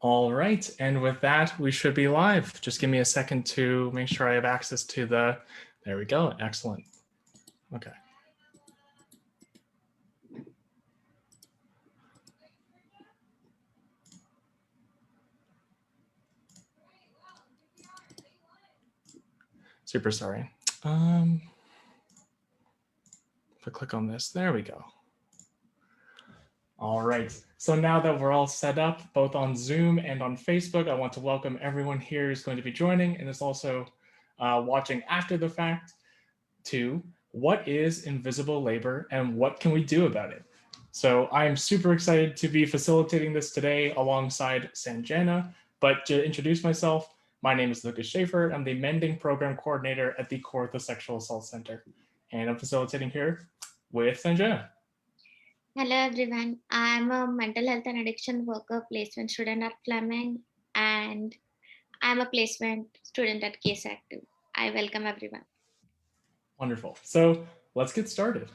All right, and with that, we should be live. Just give me a second to make sure I have access to there we go, excellent. Okay. Super sorry. If I click on this, there we go. All right, so now that we're all set up, both on Zoom and on Facebook, I want to welcome everyone here who's going to be joining and is also watching after the fact to what is invisible labor and what can we do about it? So I am super excited to be facilitating this today alongside Sanjana, but to introduce myself, my name is Lucas Schaefer. I'm the MENding Program Coordinator at the Kawartha Sexual Assault Center, and I'm facilitating here with Sanjana. Hello everyone, I'm a mental health and addiction worker placement student at Fleming, and I'm a placement student at KSAC too. I welcome everyone. Wonderful. So let's get started.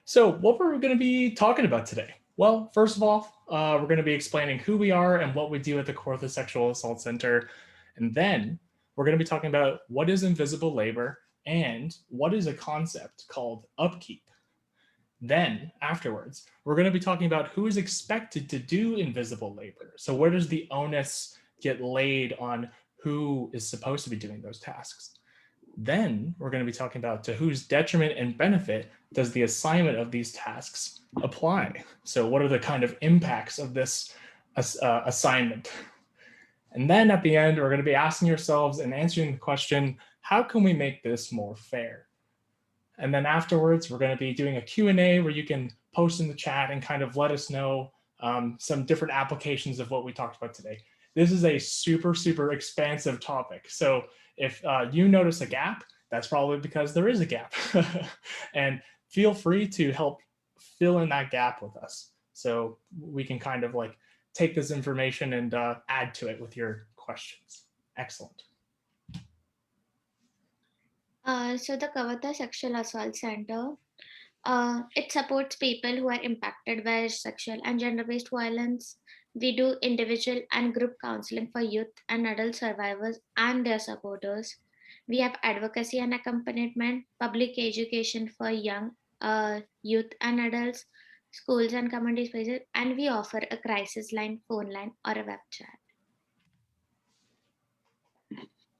So what we're going to be talking about today? Well, first of all, we're going to be explaining who we are and what we do at the Kawartha Sexual Assault Center. And then we're going to be talking about what is invisible labor and what is a concept called upkeep. Then afterwards, we're going to be talking about who is expected to do invisible labor. So where does the onus get laid on who is supposed to be doing those tasks? Then we're going to be talking about to whose detriment and benefit does the assignment of these tasks apply? So what are the kind of impacts of this assignment? And then at the end, we're going to be asking yourselves and answering the question, how can we make this more fair? And then afterwards, we're going to be doing a Q&A where you can post in the chat and kind of let us know some different applications of what we talked about today. This is a super, super expansive topic. So if you notice a gap, that's probably because there is a gap. And feel free to help fill in that gap with us. So we can kind of like take this information and add to it with your questions. Excellent. So the Kawartha Sexual Assault Center, it supports people who are impacted by sexual and gender-based violence. We do individual and group counseling for youth and adult survivors and their supporters. We have advocacy and accompaniment, public education for young youth and adults, schools and community spaces, and we offer a crisis line, phone line, or a web chat.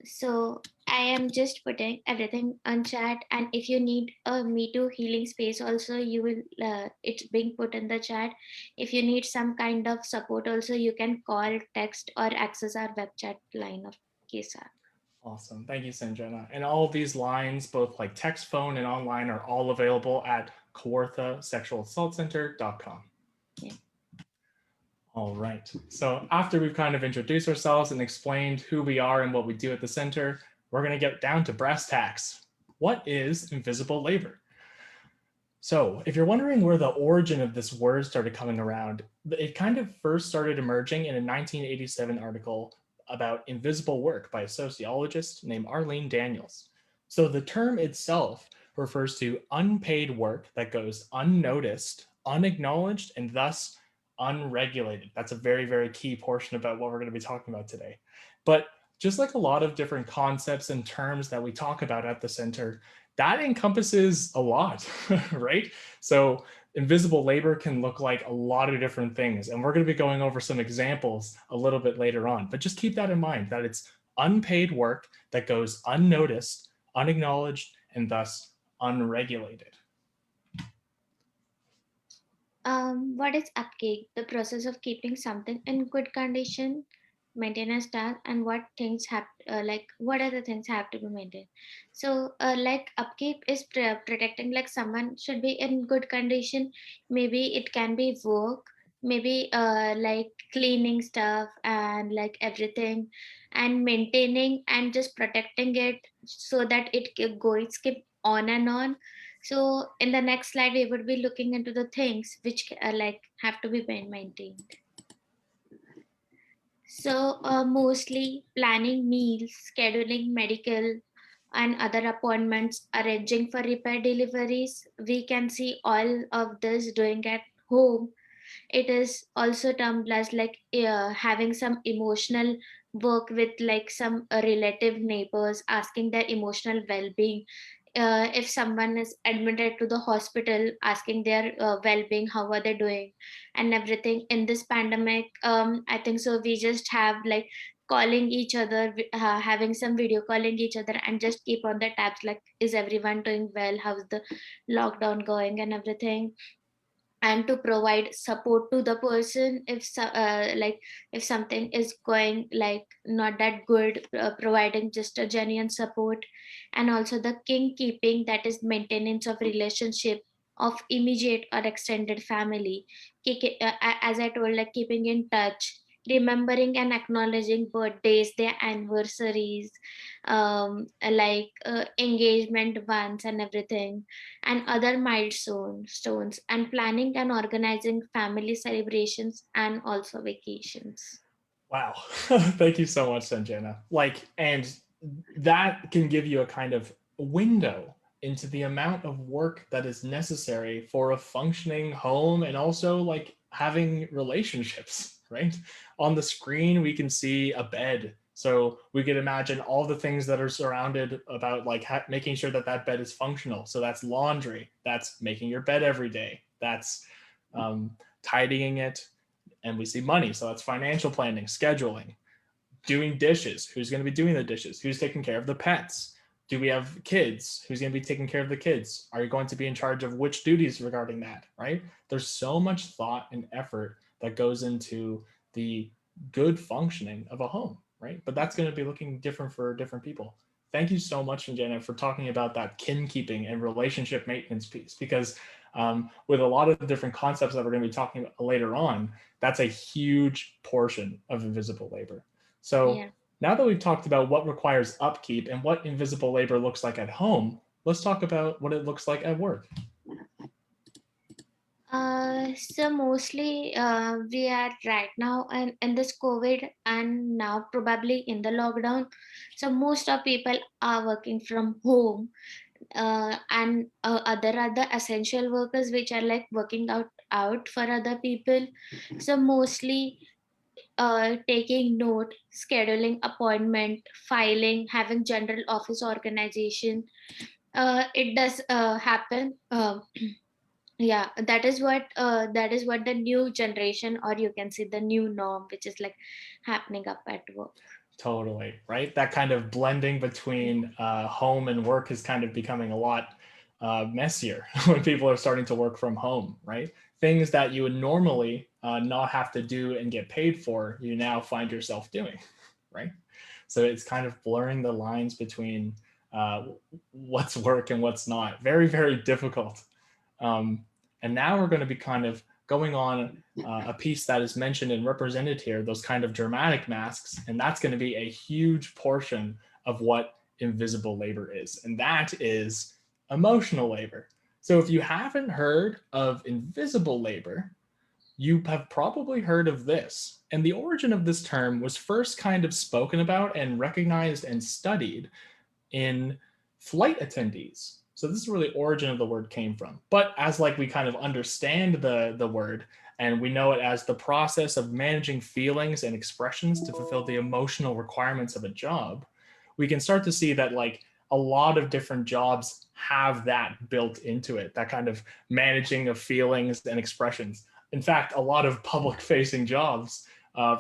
So I am just putting everything on chat, and if you need a Me Too healing space, also you will it's being put in the chat. If you need some kind of support, also you can call, text, or access our web chat line of KSA. Awesome. Thank you, Sanjana. And all of these lines, both like text, phone, and online, are all available at kawarthasexualassaultcenter.com. Yeah. All right. So after we've kind of introduced ourselves and explained who we are and what we do at the center, we're going to get down to brass tacks. What is invisible labor? So if you're wondering where the origin of this word started coming around, it kind of first started emerging in a 1987 article about invisible work by a sociologist named Arlene Daniels. So the term itself refers to unpaid work that goes unnoticed, unacknowledged, and thus unregulated. That's a very, very key portion about what we're going to be talking about today. But just like a lot of different concepts and terms that we talk about at the center, that encompasses a lot, right? So invisible labor can look like a lot of different things. And we're going to be going over some examples a little bit later on. But just keep that in mind, that it's unpaid work that goes unnoticed, unacknowledged, and thus unregulated. What is upkeep? The process of keeping something in good condition, maintenance task, and what things have what other things have to be maintained. So like upkeep is protecting, like someone should be in good condition. Maybe it can be work, maybe like cleaning stuff and like everything, and maintaining and just protecting it so that it going skip on and on. So in the next slide, we would be looking into the things which like have to be maintained. So mostly planning meals, scheduling medical, and other appointments, arranging for repair deliveries. We can see all of this doing at home. It is also termed as like having some emotional work with like some relative neighbors, asking their emotional well-being. If someone is admitted to the hospital, asking their well-being, how are they doing and everything. In this pandemic, I think so we just have like calling each other, having some video calling each other, and just keep on the tabs like, is everyone doing well, how's the lockdown going and everything. And to provide support to the person if like if something is going like not that good, providing just a genuine support. And also the king keeping, that is maintenance of relationship of immediate or extended family. As I told, like keeping in touch, remembering and acknowledging birthdays, their anniversaries, like engagement ones and everything, and other milestones, and planning and organizing family celebrations and also vacations. Wow. Thank you so much, Sanjana. Like, and that can give you a kind of window into the amount of work that is necessary for a functioning home and also like having relationships, right? On the screen, we can see a bed. So we could imagine all the things that are surrounded about like making sure that that bed is functional. So that's laundry, that's making your bed every day, that's tidying it, and we see money. So that's financial planning, scheduling, doing dishes. Who's going to be doing the dishes? Who's taking care of the pets? Do we have kids? Who's going to be taking care of the kids? Are you going to be in charge of which duties regarding that, right? There's so much thought and effort that goes into the good functioning of a home, right? But that's going to be looking different for different people. Thank you so much, Jenna, for talking about that kin keeping and relationship maintenance piece, because with a lot of the different concepts that we're going to be talking about later on, that's a huge portion of invisible labor. So Yeah. now that we've talked about what requires upkeep and what invisible labor looks like at home, let's talk about what it looks like at work. So mostly we are right now in this COVID, and now probably in the lockdown. So most of people are working from home, and other essential workers which are like working out for other people. So mostly taking note, scheduling appointment, filing, having general office organization. It does happen. Yeah, that is what the new generation, or you can see the new norm, which is like happening up at work. Totally, right? That kind of blending between home and work is kind of becoming a lot messier when people are starting to work from home, right? Things that you would normally not have to do and get paid for, you now find yourself doing, right? So it's kind of blurring the lines between uh, what's work and what's not. Very, very difficult. Um, and now we're going to be kind of going on a piece that is mentioned and represented here, those kind of dramatic masks. And that's going to be a huge portion of what invisible labor is. And that is emotional labor. So if you haven't heard of invisible labor, you have probably heard of this. And the origin of this term was first kind of spoken about and recognized and studied in flight attendees. So this is where the origin of the word came from. But as like we kind of understand the word and we know it as the process of managing feelings and expressions to fulfill the emotional requirements of a job, we can start to see that like a lot of different jobs have that built into it, that kind of managing of feelings and expressions. In fact, a lot of public facing jobs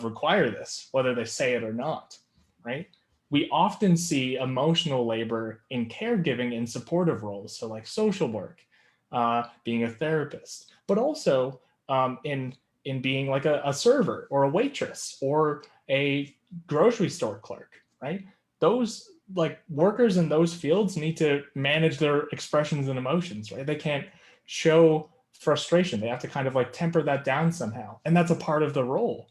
require this, whether they say it or not, right? We often see emotional labor in caregiving and supportive roles, so like social work, being a therapist, but also in being like a server or a waitress or a grocery store clerk, right? Those like workers in those fields need to manage their expressions and emotions, right? They can't show frustration. They have to kind of like temper that down somehow, and that's a part of the role.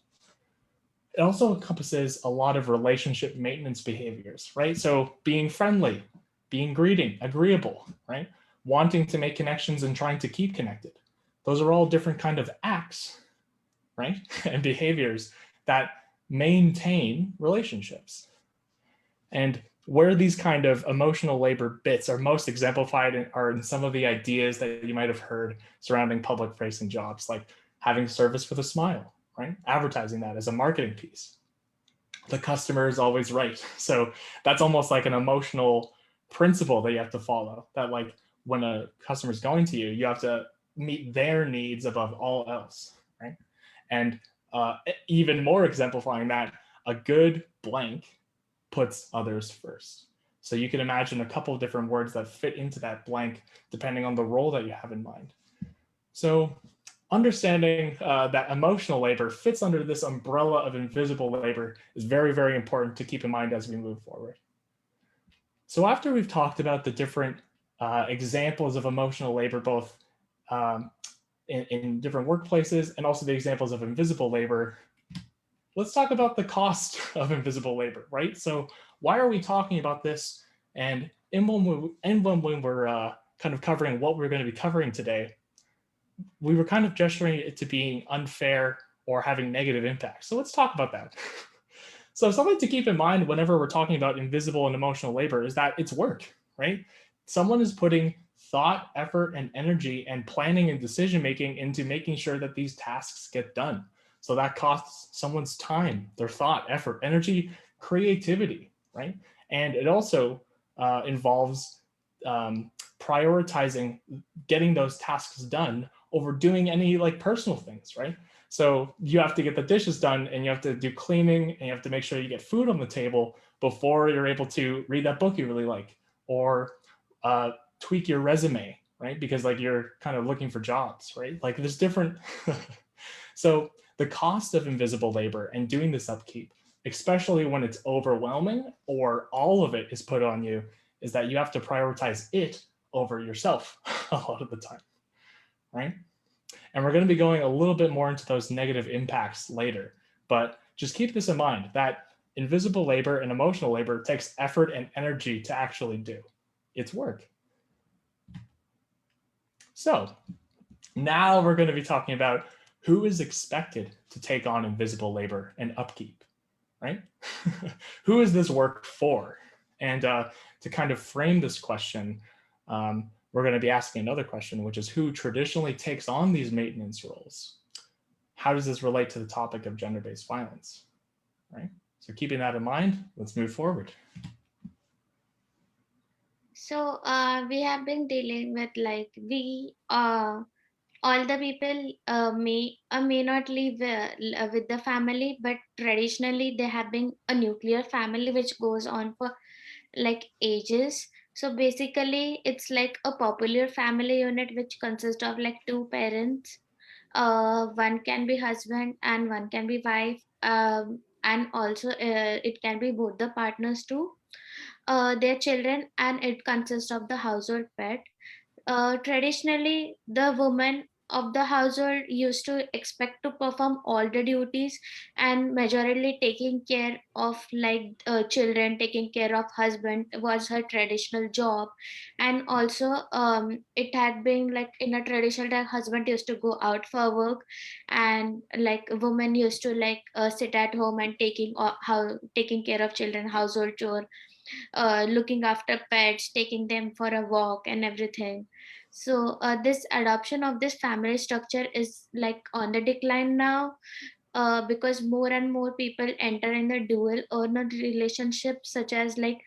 It also encompasses a lot of relationship maintenance behaviors, right? So being friendly, being greeting, agreeable, right? Wanting to make connections and trying to keep connected. Those are all different kind of acts, right? And behaviors that maintain relationships. And where these kind of emotional labor bits are most exemplified are in some of the ideas that you might have heard surrounding public facing jobs, like having service with a smile, right? Advertising that as a marketing piece. The customer is always right. So that's almost like an emotional principle that you have to follow, that like when a customer is going to you, you have to meet their needs above all else, right? And even more exemplifying that, a good blank puts others first. So you can imagine a couple of different words that fit into that blank depending on the role that you have in mind. So understanding that emotional labor fits under this umbrella of invisible labor is very, very important to keep in mind as we move forward. So after we've talked about the different examples of emotional labor, both um, in different workplaces and also the examples of invisible labor, let's talk about the cost of invisible labor, right? So why are we talking about this? And when we're kind of covering what we're going to be covering today, we were kind of gesturing it to being unfair or having negative impacts. So let's talk about that. So something to keep in mind whenever we're talking about invisible and emotional labor is that it's work, right? Someone is putting thought, effort, and energy and planning and decision making into making sure that these tasks get done. So that costs someone's time, their thought, effort, energy, creativity, right? And it also involves prioritizing getting those tasks done over doing any like personal things, right? So you have to get the dishes done and you have to do cleaning and you have to make sure you get food on the table before you're able to read that book you really like, or tweak your resume, right? Because like you're kind of looking for jobs, right? Like there's different. So the cost of invisible labor and doing this upkeep, especially when it's overwhelming or all of it is put on you, is that you have to prioritize it over yourself a lot of the time, right? And we're going to be going a little bit more into those negative impacts later. But just keep this in mind that invisible labor and emotional labor takes effort and energy to actually do. It's work. So now we're going to be talking about who is expected to take on invisible labor and upkeep, right? Who is this work for? And to kind of frame this question, we're going to be asking another question, which is who traditionally takes on these maintenance roles? How does this relate to the topic of gender-based violence, right? So keeping that in mind, let's move forward. So we have been dealing with like we all the people may not live with the family, but traditionally they have been a nuclear family which goes on for like ages. So basically it's like a popular family unit which consists of like two parents, one can be husband and one can be wife, and also it can be both the partners too, their children, and it consists of the household pet. Traditionally, the woman of the household used to expect to perform all the duties and majorly taking care of like children, taking care of husband was her traditional job. And also it had been like in a traditional that husband used to go out for work, and like women used to like sit at home and taking care of children, household chore, looking after pets, taking them for a walk, and everything. So this adoption of this family structure is like on the decline now, because more and more people enter in the dual or not relationships, such as like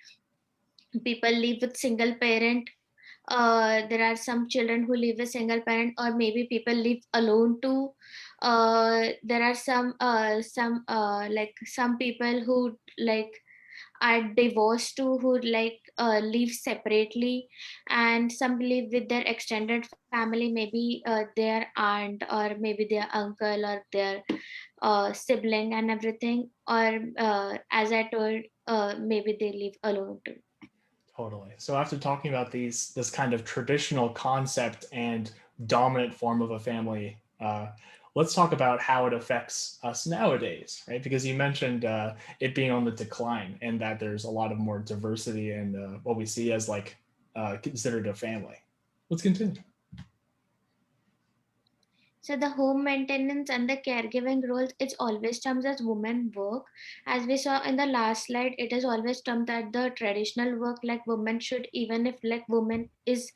people live with single parent. There are some children who live with single parent, or maybe people live alone too. There are some like some people who like are divorced too, who like live separately, and some live with their extended family, maybe their aunt or maybe their uncle or their sibling and everything, or as I told, maybe they live alone too. Totally. So after talking about this kind of traditional concept and dominant form of a family, let's talk about how it affects us nowadays, right? Because you mentioned it being on the decline and that there's a lot of more diversity and what we see as like considered a family. Let's continue. So the home maintenance and the caregiving roles, it's always termed as women work. As we saw in the last slide, it is always termed that the traditional work, like women should, even if like woman is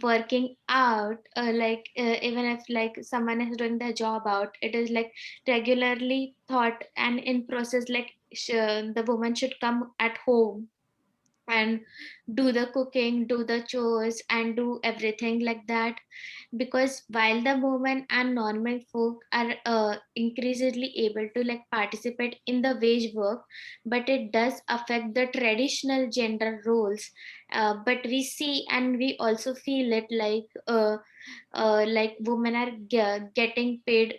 working out, even if like someone is doing their job out, it is like regularly thought and in process, like the woman should come at home and do the cooking, do the chores, and do everything like that. Because while the women and normal folk are increasingly able to like participate in the wage work, but it does affect the traditional gender roles. But we see and we also feel it like women are getting paid,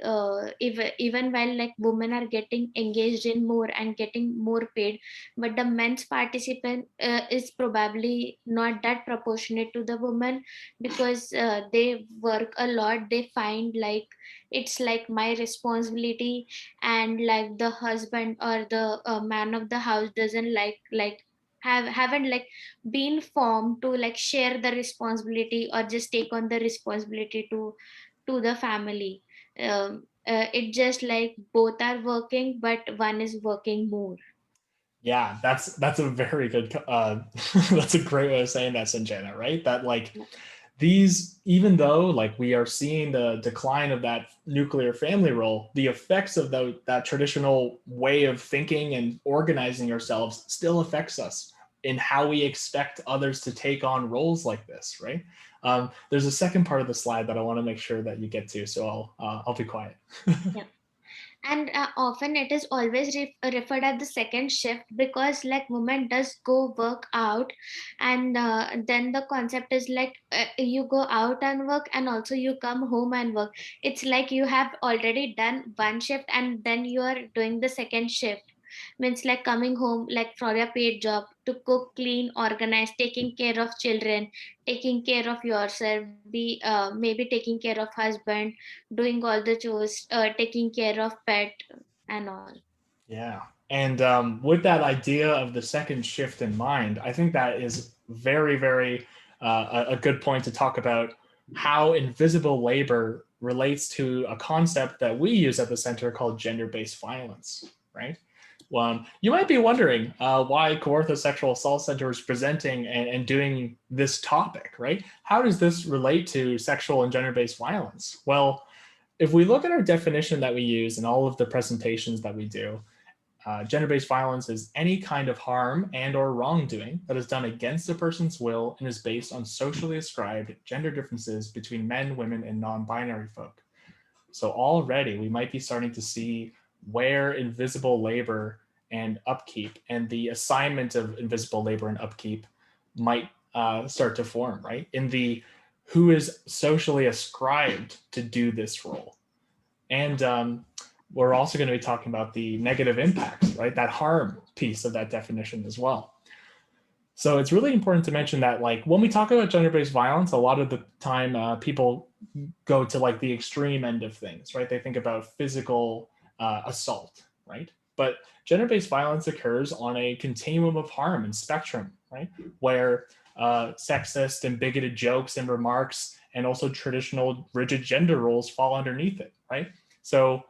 even while like women are getting engaged in more and getting more paid, but the men's participant is probably not that proportionate to the woman, because they work a lot. They find like it's like my responsibility, and like the husband or the man of the house doesn't haven't like been formed to like share the responsibility or just take on the responsibility to the family. It just like both are working, but one is working more. Yeah, that's a very good that's a great way of saying that, Sanjana, right? That like these, even though like we are seeing the decline of that nuclear family role, the effects of that traditional way of thinking and organizing ourselves still affects us in how we expect others to take on roles like this, right? There's a second part of the slide that I want to make sure that you get to, so I'll be quiet. Yeah. And often it is always referred as the second shift, because like woman does go work out, and then the concept is like you go out and work and also you come home and work. It's like you have already done one shift and then you are doing the second shift. Means like coming home like for your paid job to cook, clean, organize, taking care of children, taking care of yourself, be maybe taking care of husband, doing all the chores, taking care of pet and all. Yeah. And with that idea of the second shift in mind, I think that is very, very a good point to talk about how invisible labor relates to a concept that we use at the center called gender-based violence, right? You might be wondering why Kawartha Sexual Assault Center is presenting and doing this topic, right? How does this relate to sexual and gender-based violence? Well, if we look at our definition that we use in all of the presentations that we do, gender-based violence is any kind of harm and or wrongdoing that is done against a person's will and is based on socially ascribed gender differences between men, women, and non-binary folk. So already we might be starting to see where invisible labor and upkeep and the assignment of invisible labor and upkeep might start to form, right? In the who is socially ascribed to do this role. And we're also going to be talking about the negative impacts, right? That harm piece of that definition as well. So it's really important to mention that, like, when we talk about gender-based violence, a lot of the time people go to like the extreme end of things, right? They think about physical assault, right? But gender-based violence occurs on a continuum of harm and spectrum, right? Where sexist and bigoted jokes and remarks and also traditional rigid gender roles fall underneath it, right? So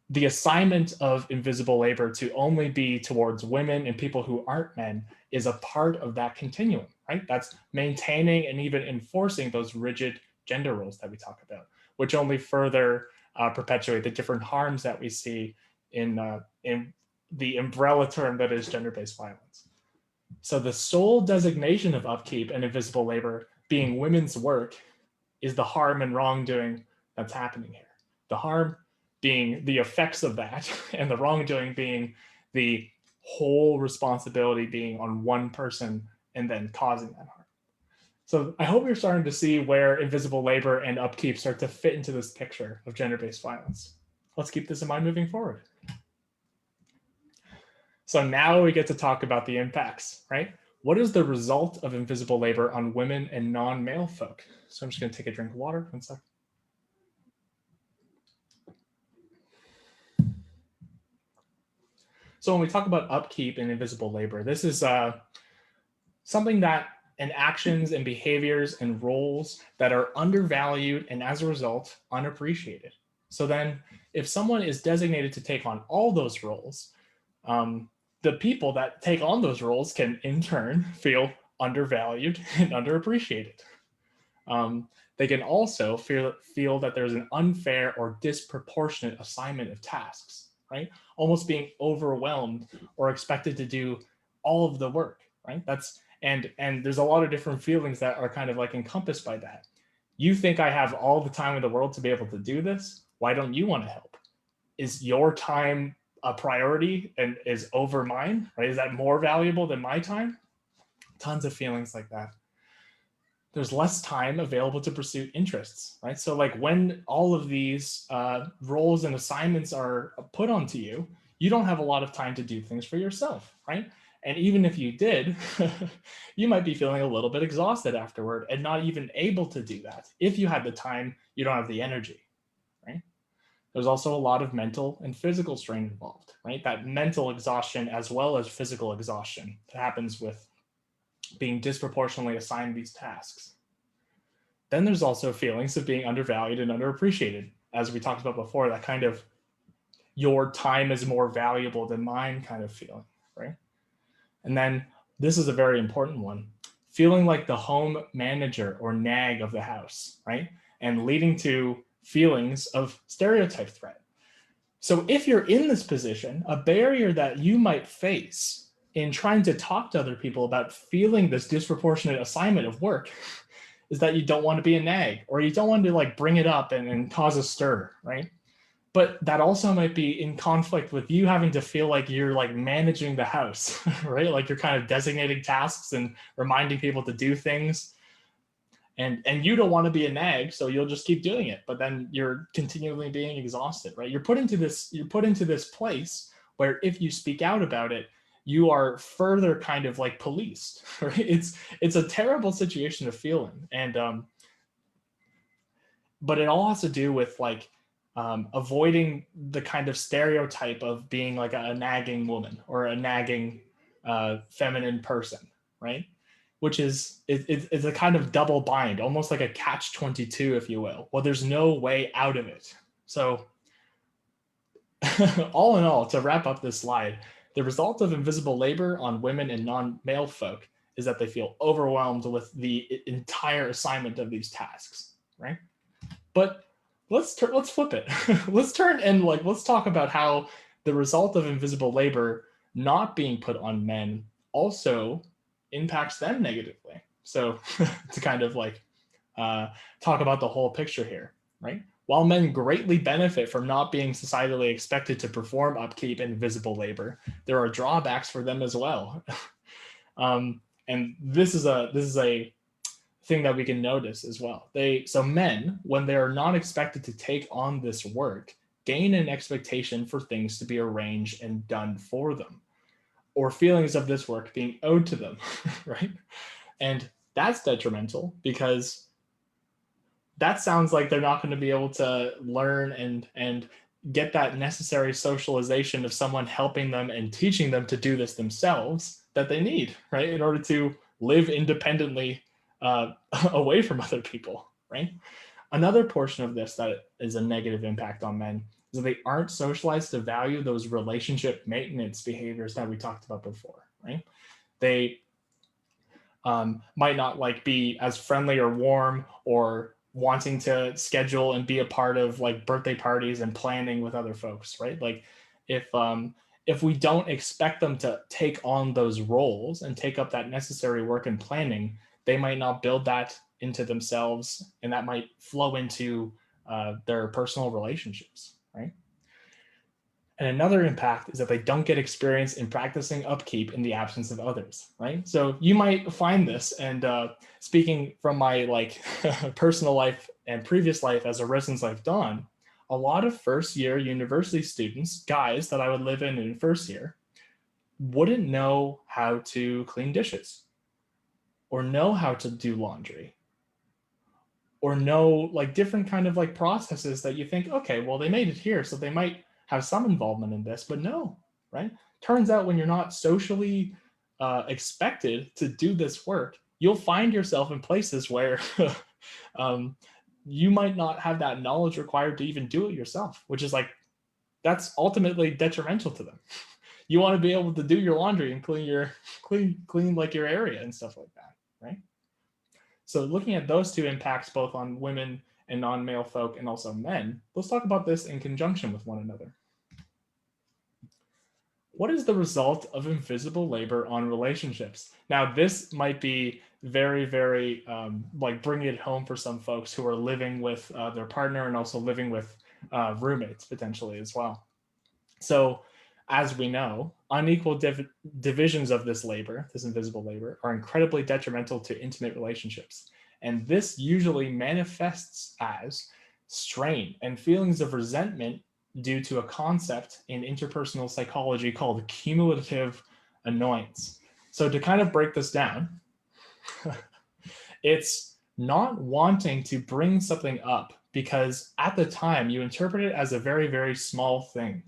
the assignment of invisible labor to only be towards women and people who aren't men is a part of that continuum, right? That's maintaining and even enforcing those rigid gender roles that we talk about, which only further perpetuate the different harms that we see in the umbrella term that is gender-based violence. So the sole designation of upkeep and invisible labor being women's work is the harm and wrongdoing that's happening here. The harm being the effects of that, and the wrongdoing being the whole responsibility being on one person and then causing that harm. So I hope you're starting to see where invisible labor and upkeep start to fit into this picture of gender-based violence. Let's keep this in mind moving forward. So now we get to talk about the impacts, right? What is the result of invisible labor on women and non-male folk? So I'm just going to take a drink of water. 1 second. So when we talk about upkeep and invisible labor, this is something that in actions and behaviors and roles that are undervalued and as a result unappreciated, So then if someone is designated to take on all those roles, the people that take on those roles can in turn feel undervalued and underappreciated. They can also feel that there's an unfair or disproportionate assignment of tasks, right? Almost being overwhelmed or expected to do all of the work, right? And there's a lot of different feelings that are kind of like encompassed by that. You think I have all the time in the world to be able to do this? Why don't you want to help? Is your time a priority and is over mine, right? Is that more valuable than my time? Tons of feelings like that. There's less time available to pursue interests, right? So like when all of these roles and assignments are put onto you, you don't have a lot of time to do things for yourself, right? And even if you did, you might be feeling a little bit exhausted afterward and not even able to do that. If you had the time, you don't have the energy, right? There's also a lot of mental and physical strain involved, right? That mental exhaustion as well as physical exhaustion that happens with being disproportionately assigned these tasks. Then there's also feelings of being undervalued and underappreciated. As we talked about before, that kind of your time is more valuable than mine kind of feeling, right? And then this is a very important one, feeling like the home manager or nag of the house, right? And leading to feelings of stereotype threat. So if you're in this position, a barrier that you might face in trying to talk to other people about feeling this disproportionate assignment of work is that you don't want to be a nag, or you don't want to like bring it up and cause a stir, right? But that also might be in conflict with you having to feel like you're like managing the house, right? Like you're kind of designating tasks and reminding people to do things. And you don't want to be a nag, so you'll just keep doing it, but then you're continually being exhausted, right? You're put into this place where if you speak out about it, you are further kind of like policed, right? It's a terrible situation to feel in. And but it all has to do with like avoiding the kind of stereotype of being like a nagging woman or a nagging feminine person, right? Which is it's a kind of double bind, almost like a catch-22, if you will. Well, there's no way out of it. So all in all, to wrap up this slide, the result of invisible labor on women and non-male folk is that they feel overwhelmed with the entire assignment of these tasks, right? But let's flip it. Let's talk about how the result of invisible labor not being put on men also impacts them negatively. So to kind of like talk about the whole picture here, right? While men greatly benefit from not being societally expected to perform upkeep and visible labor, there are drawbacks for them as well. And this is a thing that we can notice as well. So men, when they are not expected to take on this work, gain an expectation for things to be arranged and done for them, or feelings of this work being owed to them, right? And that's detrimental because that sounds like they're not going to be able to learn and get that necessary socialization of someone helping them and teaching them to do this themselves that they need, right, in order to live independently away from other people, right? Another portion of this that is a negative impact on men is that they aren't socialized to value those relationship maintenance behaviors that we talked about before, right? They might not like be as friendly or warm or wanting to schedule and be a part of like birthday parties and planning with other folks, right? Like if we don't expect them to take on those roles and take up that necessary work and planning, they might not build that into themselves, and that might flow into their personal relationships, right? And another impact is that they don't get experience in practicing upkeep in the absence of others, right? So you might find this, and speaking from my like personal life and previous life as a residence life done, a lot of first year university students, guys that I would live in first year, wouldn't know how to clean dishes or know how to do laundry or know like different kind of like processes that you think, okay, well, they made it here, so they might have some involvement in this, but no, right? Turns out when you're not socially expected to do this work, you'll find yourself in places where you might not have that knowledge required to even do it yourself, which is like, that's ultimately detrimental to them. You want to be able to do your laundry and clean like your area and stuff like that, right? So looking at those two impacts both on women and non-male folk and also men, let's talk about this in conjunction with one another. What is the result of invisible labor on relationships? Now, this might be very, like bringing it home for some folks who are living with their partner and also living with roommates potentially as well. So, as we know, unequal divisions of this labor, this invisible labor, are incredibly detrimental to intimate relationships. And this usually manifests as strain and feelings of resentment due to a concept in interpersonal psychology called cumulative annoyance. So, to kind of break this down, it's not wanting to bring something up because at the time you interpret it as a very small thing.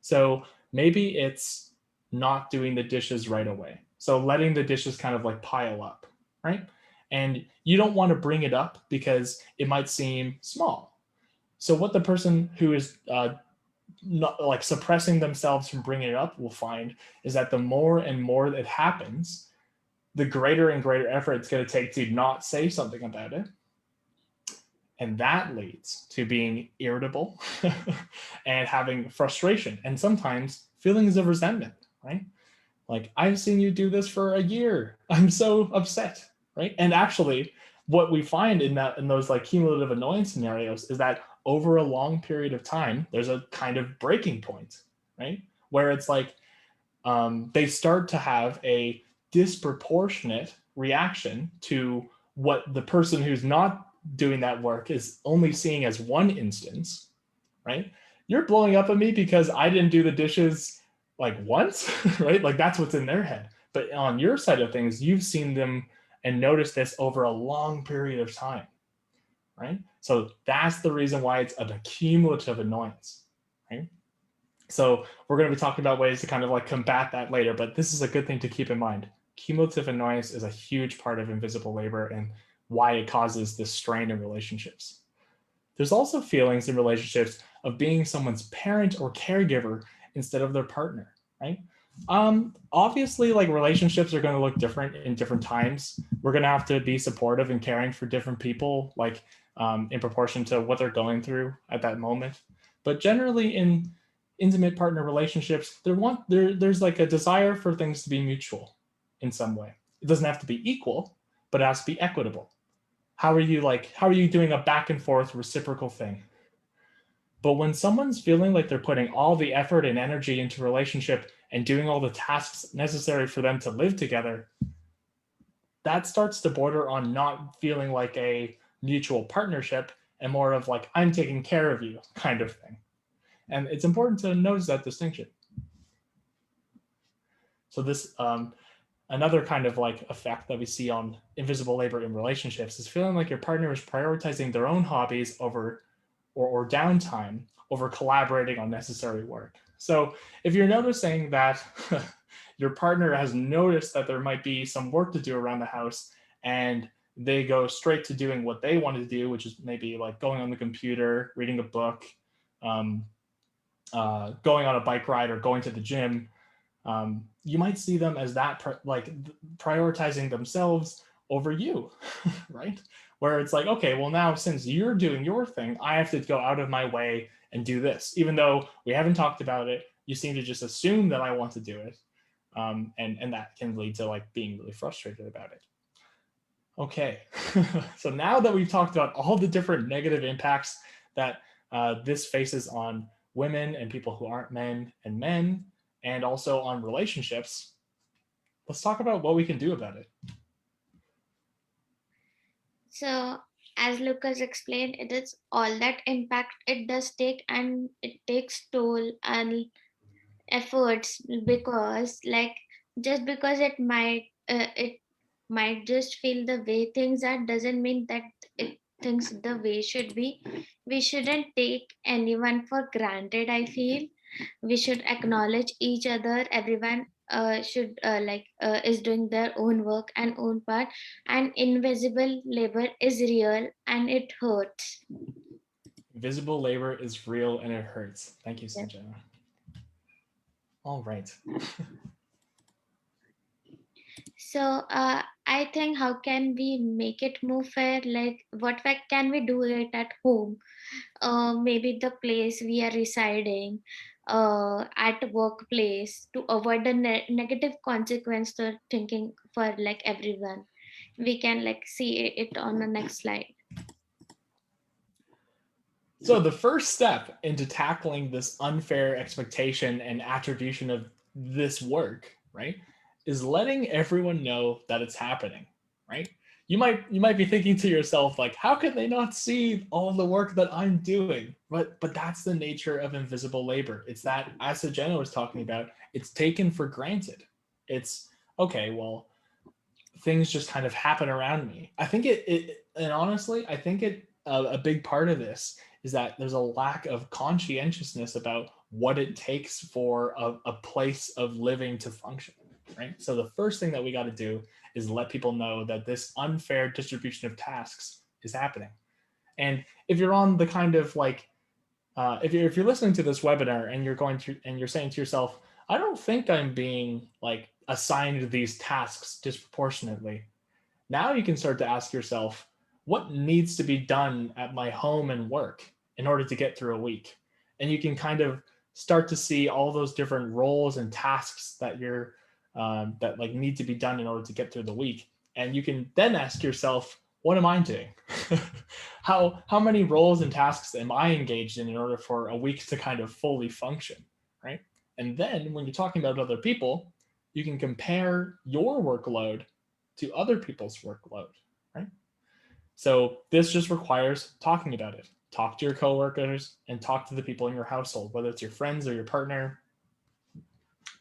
So maybe it's not doing the dishes right away. So letting the dishes kind of like pile up, right? And you don't want to bring it up because it might seem small. So what the person who is not like suppressing themselves from bringing it up will find is that the more and more it happens, the greater and greater effort it's going to take to not say something about it. And that leads to being irritable and having frustration and sometimes feelings of resentment, right? Like, I've seen you do this for a year. I'm so upset, right? And actually, what we find in those like cumulative annoyance scenarios is that over a long period of time, there's a kind of breaking point, right? Where it's like they start to have a disproportionate reaction to what the person who's not doing that work is only seeing as one instance, right? You're blowing up at me because I didn't do the dishes like once, right? Like that's what's in their head. But on your side of things, you've seen them and noticed this over a long period of time, right? So that's the reason why it's an accumulative annoyance, right? So we're going to be talking about ways to kind of like combat that later, but this is a good thing to keep in mind. Cumulative annoyance is a huge part of invisible labor and why it causes this strain in relationships. There's also feelings in relationships of being someone's parent or caregiver instead of their partner, right? Obviously, like relationships are going to look different in different times. We're going to have to be supportive and caring for different people, like in proportion to what they're going through at that moment. But generally, in intimate partner relationships, there's like a desire for things to be mutual in some way. It doesn't have to be equal, but it has to be equitable. How are you doing a back and forth reciprocal thing? But when someone's feeling like they're putting all the effort and energy into a relationship and doing all the tasks necessary for them to live together, that starts to border on not feeling like a mutual partnership and more of like, I'm taking care of you kind of thing. And it's important to notice that distinction. So this another kind of like effect that we see on invisible labor in relationships is feeling like your partner is prioritizing their own hobbies over or downtime over collaborating on necessary work. So if you're noticing that your partner has noticed that there might be some work to do around the house and they go straight to doing what they want to do, which is maybe like going on the computer, reading a book, um, going on a bike ride, or going to the gym, you might see them as that prioritizing themselves over you, right? Where it's like, okay, well now since you're doing your thing, I have to go out of my way and do this, even though we haven't talked about it. You seem to just assume that I want to do it, and that can lead to like being really frustrated about it. Okay, so now that we've talked about all the different negative impacts that this faces on women and people who aren't men and men, and also on relationships, let's talk about what we can do about it. So, as Lucas explained, it is all that impact it does take, and it takes toll and efforts, because like just because it might just feel the way things are doesn't mean that it things the way should be. We shouldn't take anyone for granted, I feel. We should acknowledge each other, everyone is doing their own work and own part, and invisible labor is real and it hurts. Invisible labor is real and it hurts. Thank you, Yeah. Sanjana. All right. So I think, how can we make it more fair? Like, what can we do it at home? Maybe the place we are residing, at workplace, to avoid the negative consequence to thinking for like everyone. We can like see it on the next slide. So the first step into tackling this unfair expectation and attribution of this work, right, is letting everyone know that it's happening, right? You might be thinking to yourself like, how can they not see all the work that I'm doing? But that's the nature of invisible labor. It's that, as Jenna was talking about, it's taken for granted. It's okay, well, things just kind of happen around me. I think and honestly, I think a big part of this is that there's a lack of conscientiousness about what it takes for a place of living to function, right? So the first thing that we got to do is let people know that this unfair distribution of tasks is happening. And if you're on the kind of like, if you're listening to this webinar and you're saying to yourself, I don't think I'm being like assigned these tasks disproportionately. Now you can start to ask yourself, what needs to be done at my home and work in order to get through a week? And you can kind of start to see all those different roles and tasks that like need to be done in order to get through the week. And you can then ask yourself, what am I doing? how many roles and tasks am I engaged in order for a week to kind of fully function, right? And then when you're talking about other people, you can compare your workload to other people's workload, right? So this just requires talking about it. Talk to your coworkers and talk to the people in your household, whether it's your friends or your partner.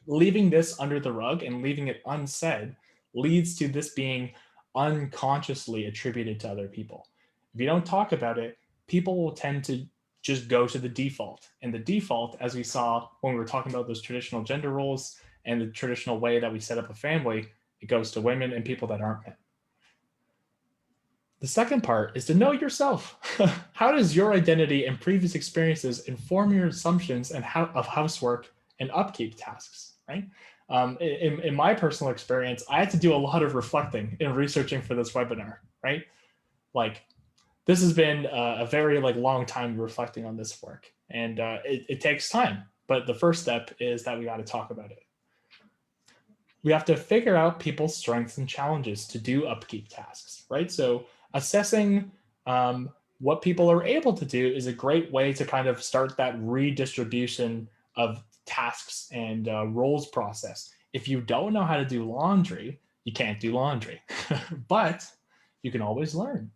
Leaving this under the rug and leaving it unsaid leads to this being unconsciously attributed to other people. If you don't talk about it, people will tend to just go to the default. And the default, as we saw when we were talking about those traditional gender roles and the traditional way that we set up a family, it goes to women and people that aren't men. The second part is to know yourself. How does your identity and previous experiences inform your assumptions of housework and upkeep tasks, right? In my personal experience, I had to do a lot of reflecting in researching for this webinar, right? Like, this has been a very like long time reflecting on this work, and it takes time. But the first step is that we got to talk about it. We have to figure out people's strengths and challenges to do upkeep tasks, right? So assessing what people are able to do is a great way to kind of start that redistribution of tasks and roles process. If you don't know how to do laundry, you can't do laundry, but you can always learn.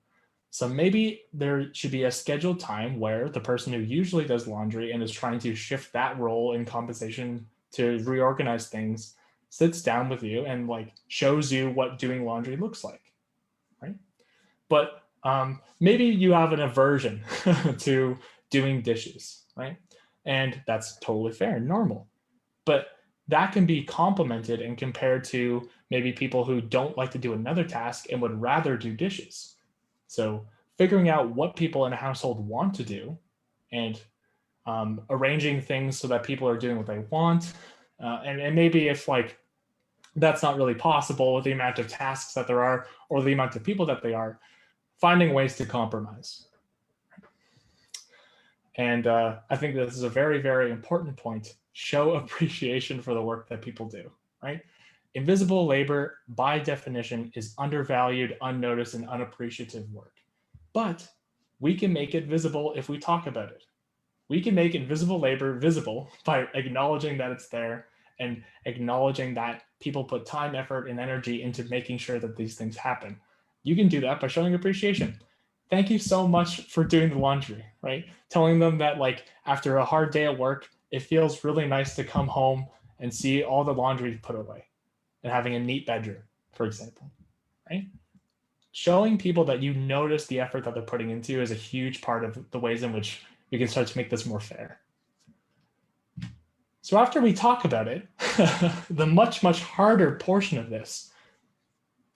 So maybe there should be a scheduled time where the person who usually does laundry and is trying to shift that role in compensation to reorganize things sits down with you and like shows you what doing laundry looks like, right? But maybe you have an aversion to doing dishes, right? And that's totally fair, normal. But that can be complemented and compared to maybe people who don't like to do another task and would rather do dishes. So figuring out what people in a household want to do and arranging things so that people are doing what they want. And maybe if like that's not really possible with the amount of tasks that there are or the amount of people that they are, finding ways to compromise. And I think this is a very, very important point. Show appreciation for the work that people do, right? Invisible labor, by definition, is undervalued, unnoticed, and unappreciative work. But we can make it visible if we talk about it. We can make invisible labor visible by acknowledging that it's there and acknowledging that people put time, effort, and energy into making sure that these things happen. You can do that by showing appreciation. Thank you so much for doing the laundry, right? Telling them that like after a hard day at work, it feels really nice to come home and see all the laundry put away and having a neat bedroom, for example, right? Showing people that you notice the effort that they're putting into is a huge part of the ways in which we can start to make this more fair. So after we talk about it, the much, much harder portion of this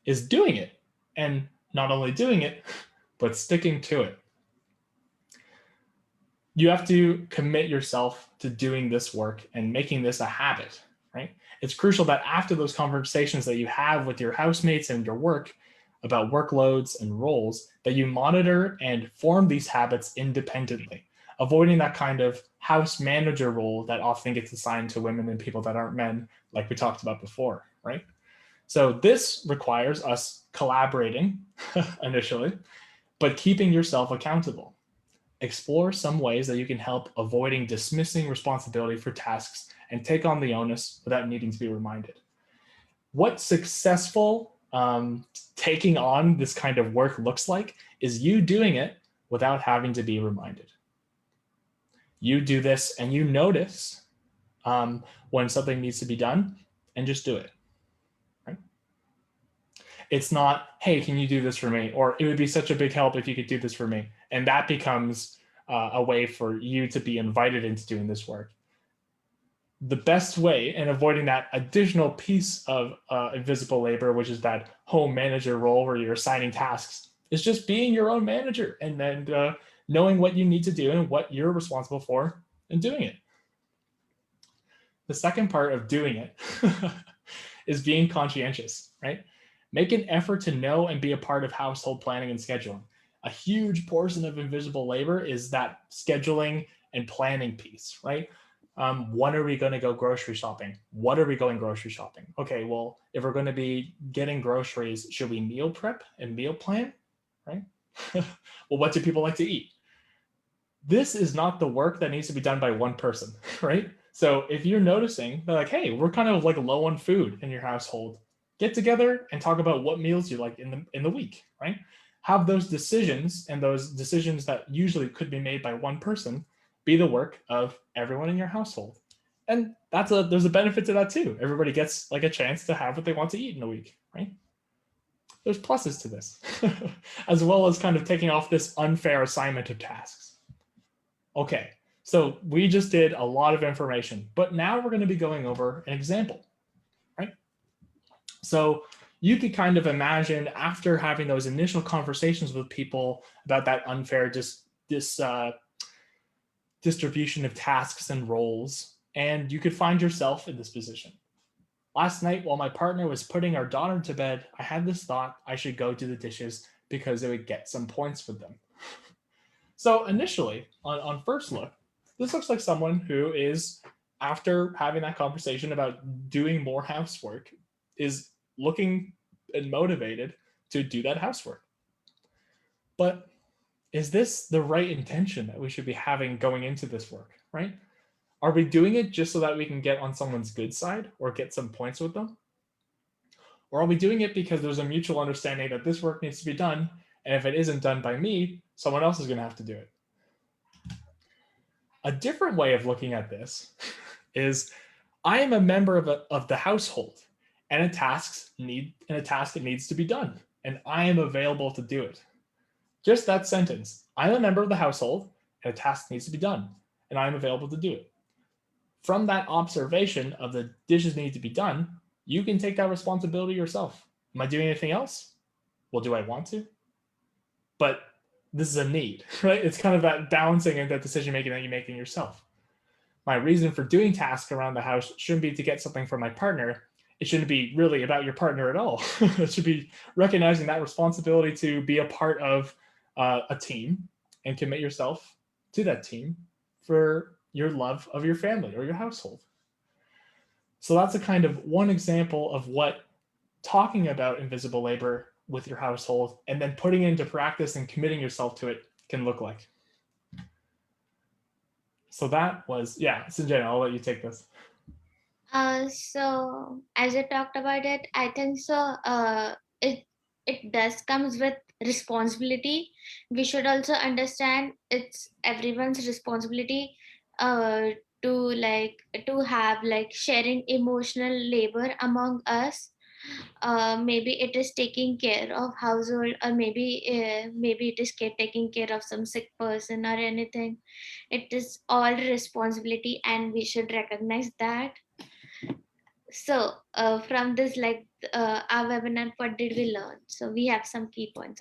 is doing it. And not only doing it, but sticking to it. You have to commit yourself to doing this work and making this a habit, right? It's crucial that after those conversations that you have with your housemates and your work about workloads and roles, that you monitor and form these habits independently, avoiding that kind of house manager role that often gets assigned to women and people that aren't men, like we talked about before, right? So this requires us collaborating initially, but keeping yourself accountable. Explore some ways that you can help avoiding dismissing responsibility for tasks and take on the onus without needing to be reminded. What successful taking on this kind of work looks like is you doing it without having to be reminded. You do this and you notice when something needs to be done and just do it. Right? It's not, hey, can you do this for me? Or it would be such a big help if you could do this for me. And that becomes a way for you to be invited into doing this work. The best way in avoiding that additional piece of invisible labor, which is that home manager role where you're assigning tasks, is just being your own manager and then knowing what you need to do and what you're responsible for and doing it. The second part of doing it is being conscientious, right? Make an effort to know and be a part of household planning and scheduling. A huge portion of invisible labor is that scheduling and planning piece, right? When are we going to go grocery shopping? What are we going grocery shopping? Okay, well, if we're going to be getting groceries, should we meal prep and meal plan, right? Well, what do people like to eat? This is not the work that needs to be done by one person, right? So if you're noticing, they're like, hey, we're kind of like low on food in your household, get together and talk about what meals you like in the week, right? Have those decisions, and those decisions that usually could be made by one person be the work of everyone in your household. And there's a benefit to that too. Everybody gets like a chance to have what they want to eat in a week, right? There's pluses to this, as well as kind of taking off this unfair assignment of tasks. Okay, so we just did a lot of information, but now we're going to be going over an example, right? So you could kind of imagine after having those initial conversations with people about that unfair distribution of tasks and roles, and you could find yourself in this position. Last night, while my partner was putting our daughter to bed, I had this thought I should go do the dishes because it would get some points for them. So initially, on first look, this looks like someone who is, after having that conversation about doing more housework, is looking and motivated to do that housework. But is this the right intention that we should be having going into this work, right? Are we doing it just so that we can get on someone's good side or get some points with them? Or are we doing it because there's a mutual understanding that this work needs to be done, and if it isn't done by me, someone else is going to have to do it? A different way of looking at this is I am a member of the household, and a task that needs to be done, and I am available to do it. Just that sentence. I'm a member of the household, and a task needs to be done, and I'm available to do it. From that observation of the dishes need to be done, you can take that responsibility yourself. Am I doing anything else? Well, do I want to? But this is a need, right? It's kind of that balancing and that decision making that you make in yourself. My reason for doing tasks around the house shouldn't be to get something from my partner. It shouldn't be really about your partner at all. It should be recognizing that responsibility to be a part of a team and commit yourself to that team for your love of your family or your household. So that's a kind of one example of what talking about invisible labor with your household and then putting it into practice and committing yourself to it can look like. So that was, yeah, Sanjana, I'll let you take this. So as I talked about it, I think so. It does comes with responsibility. We should also understand it's everyone's responsibility uh, to to have like sharing emotional labor among us. Maybe it is taking care of household, or maybe it is taking care of some sick person or anything. It is all responsibility, and we should recognize that. So from this, like our webinar, what did we learn? So we have some key points.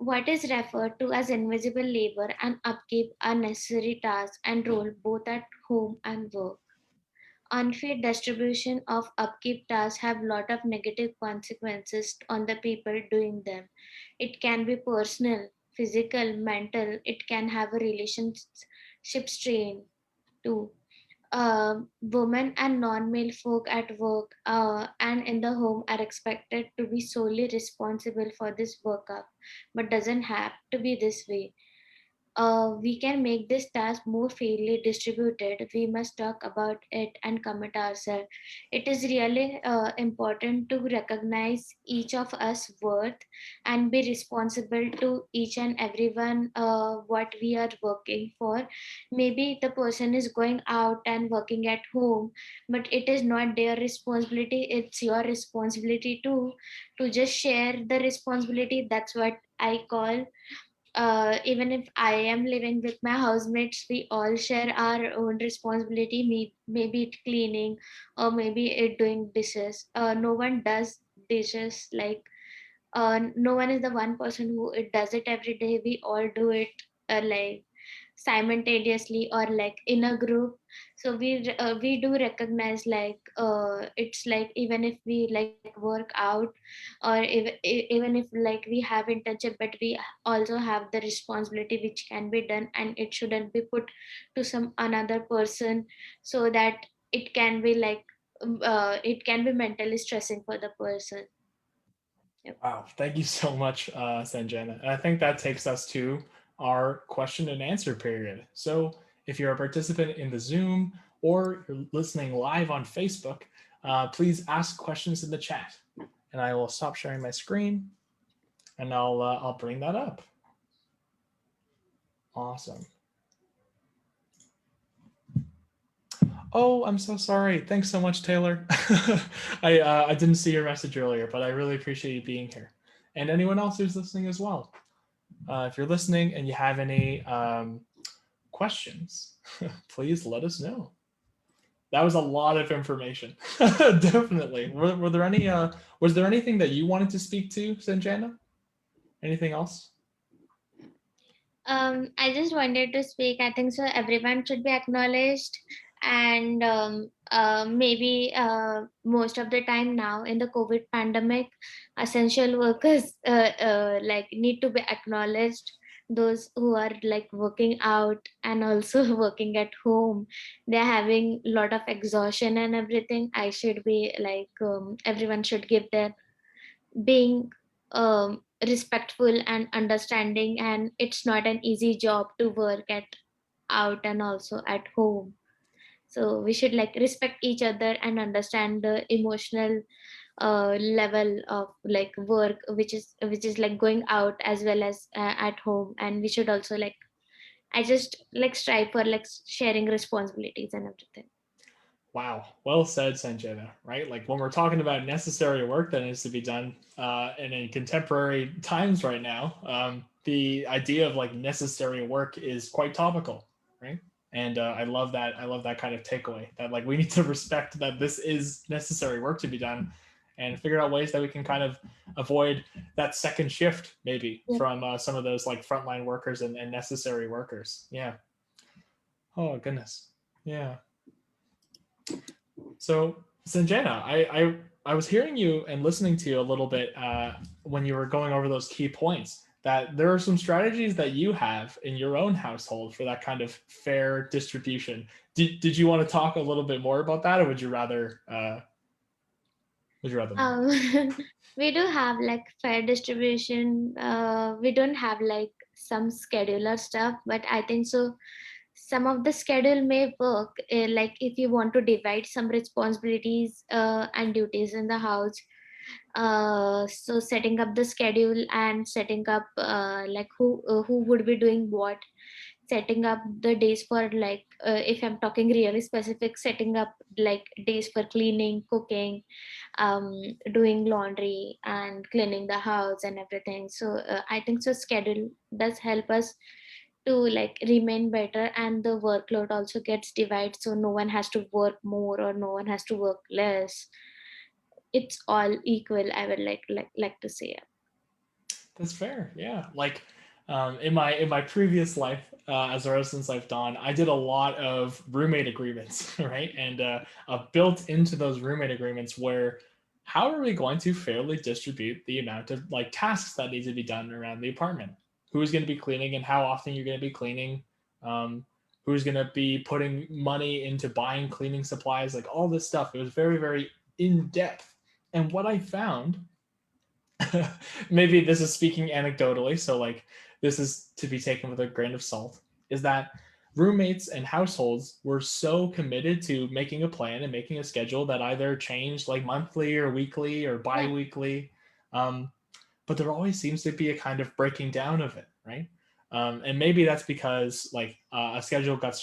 What is referred to as invisible labor and upkeep are necessary tasks and role both at home and work. Unfair distribution of upkeep tasks have lot of negative consequences on the people doing them. It can be personal, physical, mental. It can have a relationship strain too. Women and non-male folk at work and in the home are expected to be solely responsible for this workup, but doesn't have to be this way. We can make this task more fairly distributed. We must talk about it and commit ourselves. It is really important to recognize each of us worth and be responsible to each and everyone what we are working for. Maybe the person is going out and working at home, but it is not their responsibility. It's your responsibility to just share the responsibility. That's what I call, even if I am living with my housemates, we all share our own responsibility. Maybe it cleaning, or maybe it doing dishes. No one does dishes like, no one is the one person who it does it every day. We all do it like simultaneously or like in a group. So we do recognize like, it's like even if we like work out, or even if like we have internship, but we also have the responsibility which can be done, and it shouldn't be put to some another person, so that it can be like, it can be mentally stressing for the person. Yep. Wow, thank you so much, Sanjana. And I think that takes us to our question and answer period. So if you're a participant in the Zoom or you're listening live on Facebook, please ask questions in the chat. And I will stop sharing my screen and I'll bring that up. Awesome. Oh, I'm so sorry. Thanks so much, Taylor. I didn't see your message earlier, but I really appreciate you being here. And anyone else who's listening as well. If you're listening and you have any questions, please let us know. That was a lot of information. Definitely. Were there any? Was there anything that you wanted to speak to, Sanjana? Anything else? I just wanted to speak. I think so. Everyone should be acknowledged, and maybe most of the time now in the COVID pandemic, essential workers like need to be acknowledged. Those who are like working out and also working at home, they're having a lot of exhaustion and everything. I should be like, everyone should give their being respectful and understanding, and it's not an easy job to work at out and also at home. So we should like respect each other and understand the emotional level of like work, which is like going out as well as at home. And we should also like, I just like strive for like sharing responsibilities and everything. Wow, well said, Sanjana. Right, like when we're talking about necessary work that needs to be done in contemporary times right now, the idea of like necessary work is quite topical, right? And I love that. I love that kind of takeaway that like we need to respect that this is necessary work to be done, and figure out ways that we can kind of avoid that second shift maybe Yeah. from some of those like frontline workers and necessary workers. Yeah. Oh goodness. Yeah. So Sanjana, I was hearing you and listening to you a little bit when you were going over those key points. That there are some strategies that you have in your own household for that kind of fair distribution. Did you want to talk a little bit more about that, or would you rather not? Um, we do have like fair distribution. We don't have like some scheduler stuff, but I think so. Some of the schedule may work, like if you want to divide some responsibilities and duties in the house. So setting up the schedule and setting up like who would be doing what. setting up the days for like if I'm talking really specific, setting up like days for cleaning, cooking, doing laundry and cleaning the house and everything. So I think so schedule does help us to like remain better, and the workload also gets divided, so no one has to work more or no one has to work less. It's all equal, I would like to say. That's fair. Yeah. Like in my previous life as a residence life Don, I did a lot of roommate agreements, right? And built into those roommate agreements where how are we going to fairly distribute the amount of like tasks that need to be done around the apartment? Who's going to be cleaning and how often you're going to be cleaning? Um, who's going to be putting money into buying cleaning supplies? Like all this stuff. It was very, very in depth. And what I found maybe this is speaking anecdotally, so like this is to be taken with a grain of salt, is that roommates and households were so committed to making a plan and making a schedule that either changed like monthly or weekly or Yeah. bi-weekly. Um, but there always seems to be a kind of breaking down of it, right? And maybe that's because like a schedule got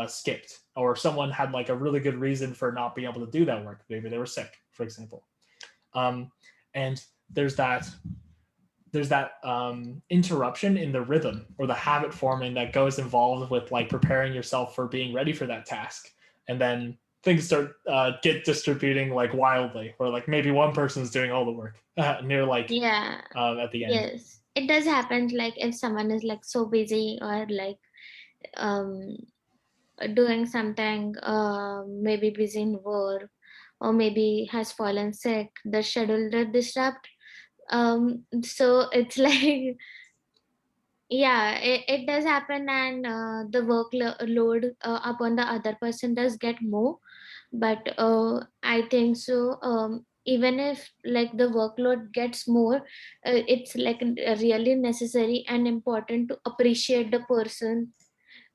skipped, or someone had like a really good reason for not being able to do that work. Maybe they were sick, for example. Um, and there's that interruption in the rhythm or the habit forming that goes involved with like preparing yourself for being ready for that task, and then things start get distributing like wildly, or like maybe one person's doing all the work near like Yeah. at the end. Yes, it does happen, like if someone is like so busy or like um doing something, maybe busy in work or maybe has fallen sick, the schedule that disrupt. So it's like yeah, it does happen, and the workload upon the other person does get more. But I think so even if like the workload gets more, it's like really necessary and important to appreciate the person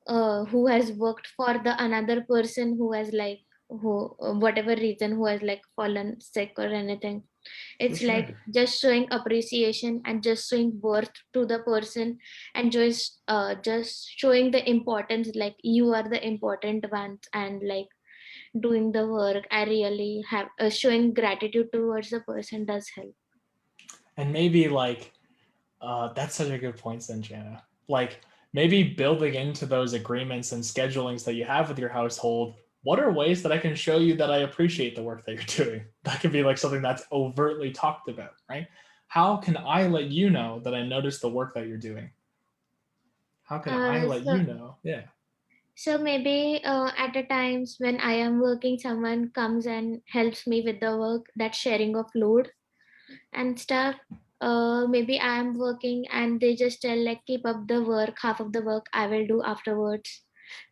who has worked for the another person who has like who whatever reason who has like fallen sick or anything. For It's like sure. just showing appreciation and just showing worth to the person, and just showing the importance, like you are the important ones, and like doing the work. I really have showing gratitude towards the person does help. And maybe like that's such a good point, Sanjana. Like maybe building into those agreements and schedulings that you have with your household, what are ways that I can show you that I appreciate the work that you're doing? That could be like something that's overtly talked about, right? How can I let you know that I notice the work that you're doing? How can I let So you know? Yeah. maybe at the times when I am working, someone comes and helps me with the work, that sharing of load and stuff. Maybe I am working and they just tell like keep up the work, half of the work I will do afterwards.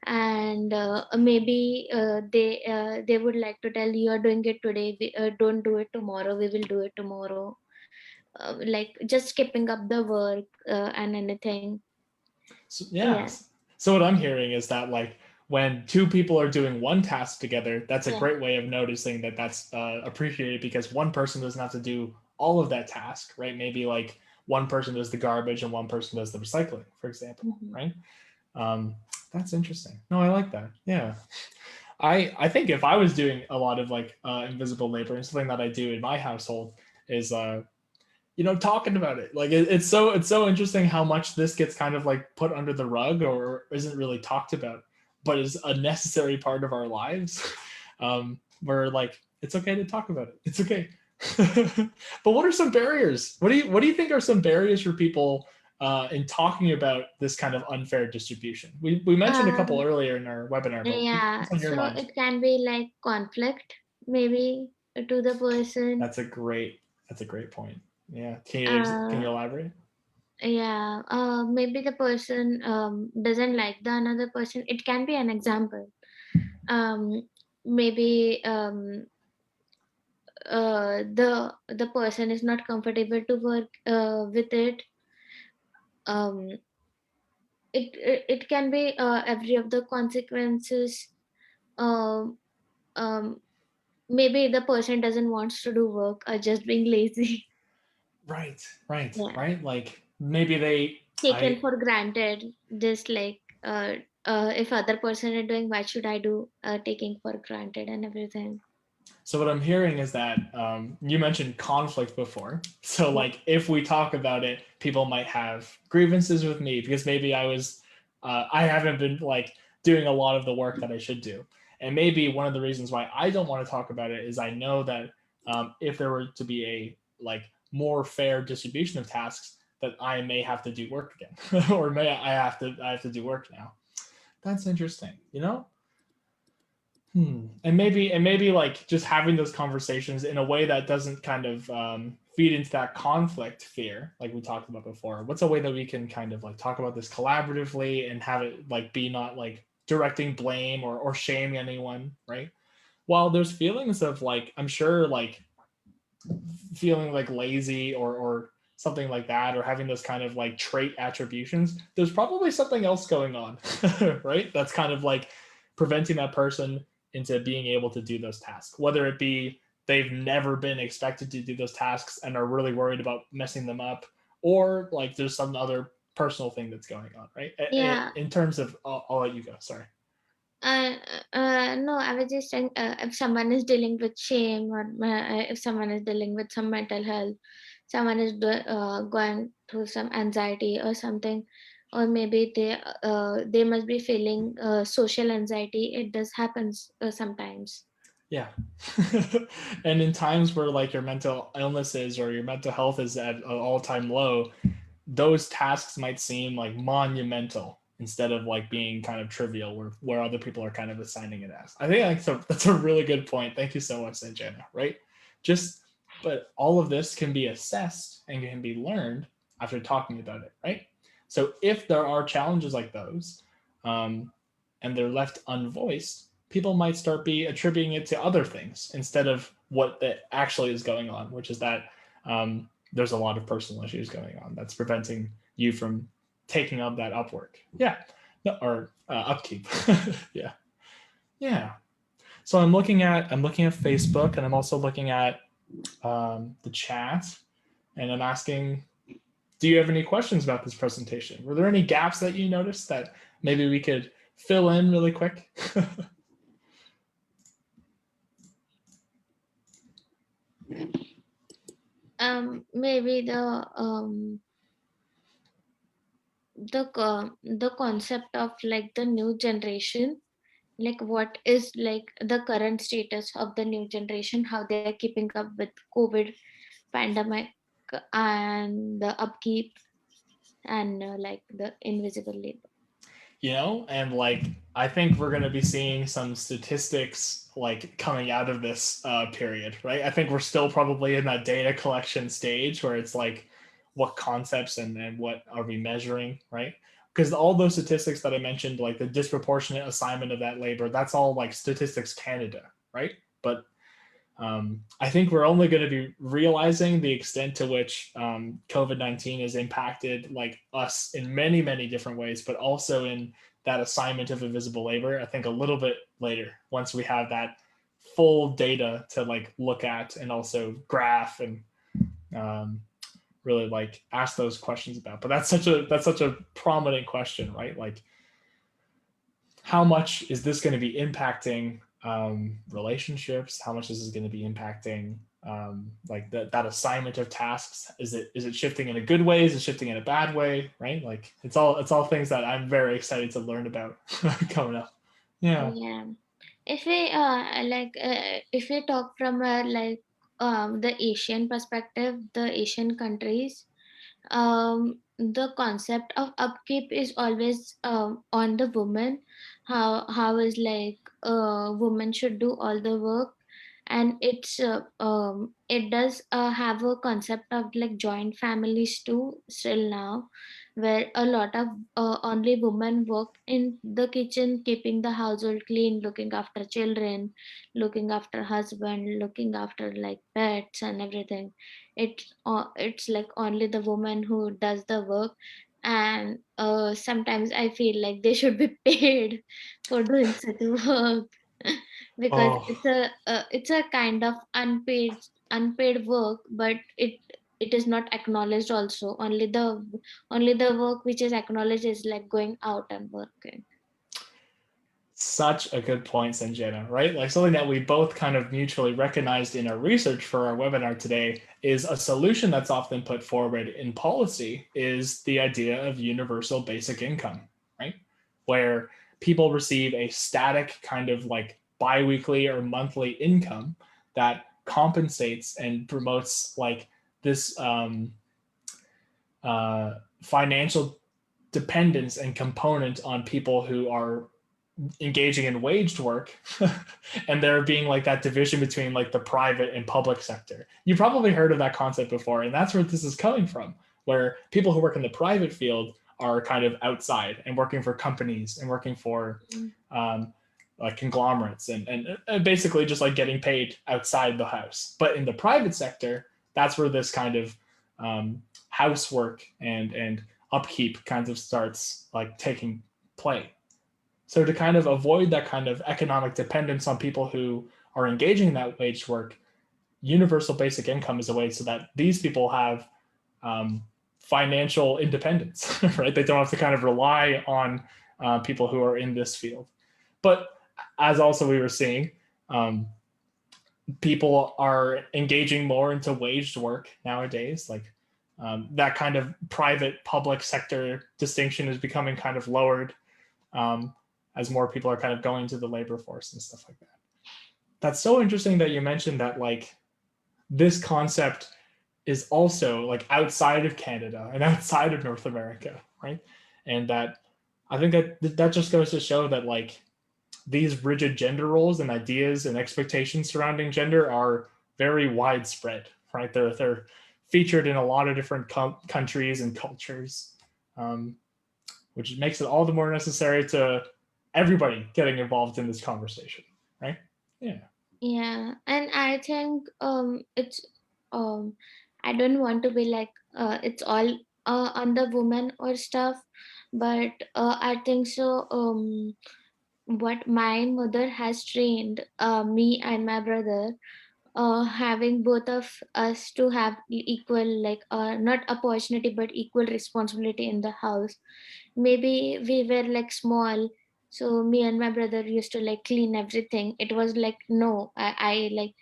And maybe they would like to tell you are doing it today, don't do it tomorrow, we will do it tomorrow. Like just skipping up the work and anything. So, Yeah. yes. So what I'm hearing is that like when two people are doing one task together, that's a Yeah. great way of noticing that that's appreciated because one person doesn't have to do all of that task, right? Maybe like one person does the garbage and one person does the recycling, for example, Mhm. right? Um, that's interesting. No, I like that. Yeah. I think if I was doing a lot of like invisible labor, and something that I do in my household is talking about it. Like it's so interesting how much this gets kind of like put under the rug or isn't really talked about, but is a necessary part of our lives. Where like it's okay to talk about it. It's okay. But what are some barriers? What do you think are some barriers for people in talking about this kind of unfair distribution? We mentioned a couple Um, earlier in our webinar, but yeah, what's on your so mind? it can be like conflict, maybe to the person. That's a great point. Yeah. Can you Uh, elaborate? yeah, maybe the person doesn't like the another person. It can be an example. Maybe the person is not comfortable to work with it. Um, it can be every of the consequences. Um, um, Maybe the person doesn't wants to do work or just being lazy. Right, right, Yeah, right. Like maybe they, taken I, for granted, just like if other person are doing, why should I do, taking for granted and everything. So what I'm hearing is that you mentioned conflict before. So Yeah. like if we talk about it, people might have grievances with me because maybe I haven't been like doing a lot of the work that I should do, and maybe one of the reasons why I don't want to talk about it is I know that if there were to be a like more fair distribution of tasks, that I may have to do work again, or may I have to do work now. That's interesting. You know, and maybe like just having those conversations in a way that doesn't kind of feed into that conflict fear, like we talked about before. What's a way that we can kind of like talk about this collaboratively and have it like be not like directing blame or shaming anyone, right? While there's feelings of like I'm sure like feeling like lazy or something like that or having those kind of like trait attributions, there's probably something else going on, right? That's kind of like preventing that person into being able to do those tasks, whether it be they've never been expected to do those tasks and are really worried about messing them up, or like there's some other personal thing that's going on, right? Yeah. In terms of, I'll let you go. Sorry. Uh, no, I was just saying, if someone is dealing with shame, or if someone is dealing with some mental health, someone is going through some anxiety or something, or maybe they must be feeling social anxiety. It does happens sometimes. Yeah. And in times where like your mental illness is or your mental health is at an all-time low, those tasks might seem like monumental instead of like being kind of trivial where other people are kind of assigning it as. I think that's a really good point. Thank you so much, Sanjana, right? Just but all of this can be assessed and can be learned after talking about it, right? So if there are challenges like those, um, and they're left unvoiced, people might start be attributing it to other things instead of what that actually is going on, which is that there's a lot of personal issues going on that's preventing you from taking up that upwork. Yeah, no, or upkeep. Yeah, yeah. So I'm looking at Facebook, and I'm also looking at the chat, and I'm asking, do you have any questions about this presentation? Were there any gaps that you noticed that maybe we could fill in really quick? Maybe the concept of like the new generation, like what is like the current status of the new generation, how they're keeping up with COVID pandemic and the upkeep and like the invisible labor. And like I think we're going to be seeing some statistics like coming out of this period, right? I think we're still probably in that data collection stage where it's like what concepts and what are we measuring, right? Because all those statistics that I mentioned, like the disproportionate assignment of that labor, that's all like Statistics Canada, right? But I think we're only going to be realizing the extent to which COVID-19 has impacted like us in many, many different ways, but also in that assignment of invisible labor. I think a little bit later, once we have that full data to like look at and also graph and um, really like ask those questions about. But that's such a prominent question, right? Like how much is this going to be impacting relationships? How much is this going to be impacting like that assignment of tasks? Is it shifting in a good way? Is it shifting in a bad way? Right? Like it's all things that I'm very excited to learn about coming up. Yeah. Yeah, if we if we talk from the Asian perspective, the Asian countries, the concept of upkeep is always on the woman. How is like woman should do all the work, and it does have a concept of like joint families too still now, where a lot of only women work in the kitchen, keeping the household clean, looking after children, looking after husband, looking after like pets and everything. It's like only the woman who does the work, and sometimes I feel like they should be paid for doing such work because Oh, it's a kind of unpaid work, but it is not acknowledged also. Only the work which is acknowledged is like going out and working. Such a good point, Sanjana, right? Like something that we both kind of mutually recognized in our research for our webinar today is a solution that's often put forward in policy is the idea of universal basic income, right? Where people receive a static kind of like biweekly or monthly income that compensates and promotes like this financial dependence and component on people who are engaging in waged work and there being like that division between like the private and public sector. You probably heard of that concept before, and that's where this is coming from, where people who work in the private field are kind of outside and working for companies and working for like conglomerates and basically just like getting paid outside the house. But in the private sector, that's where this kind of housework and upkeep kinds of starts like taking play. So to kind of avoid that kind of economic dependence on people who are engaging in that wage work, universal basic income is a way so that these people have financial independence, right? They don't have to kind of rely on people who are in this field. But as also we were seeing, people are engaging more into waged work nowadays. Like that kind of private public sector distinction is becoming kind of lowered. As more people are kind of going to the labor force and stuff like that. That's so interesting that you mentioned that like this concept is also like outside of Canada and outside of North America, right? And that I think that just goes to show that like these rigid gender roles and ideas and expectations surrounding gender are very widespread, right? They're featured in a lot of different countries and cultures, which makes it all the more necessary to everybody getting involved in this conversation, right? Yeah. Yeah, and I think it's um I don't want to be like it's all on the woman or stuff, but I think so. What my mother has trained me and my brother, having both of us to have equal, like not opportunity but equal responsibility in the house. Maybe we were like small, so me and my brother used to like clean everything. It was like, no, I like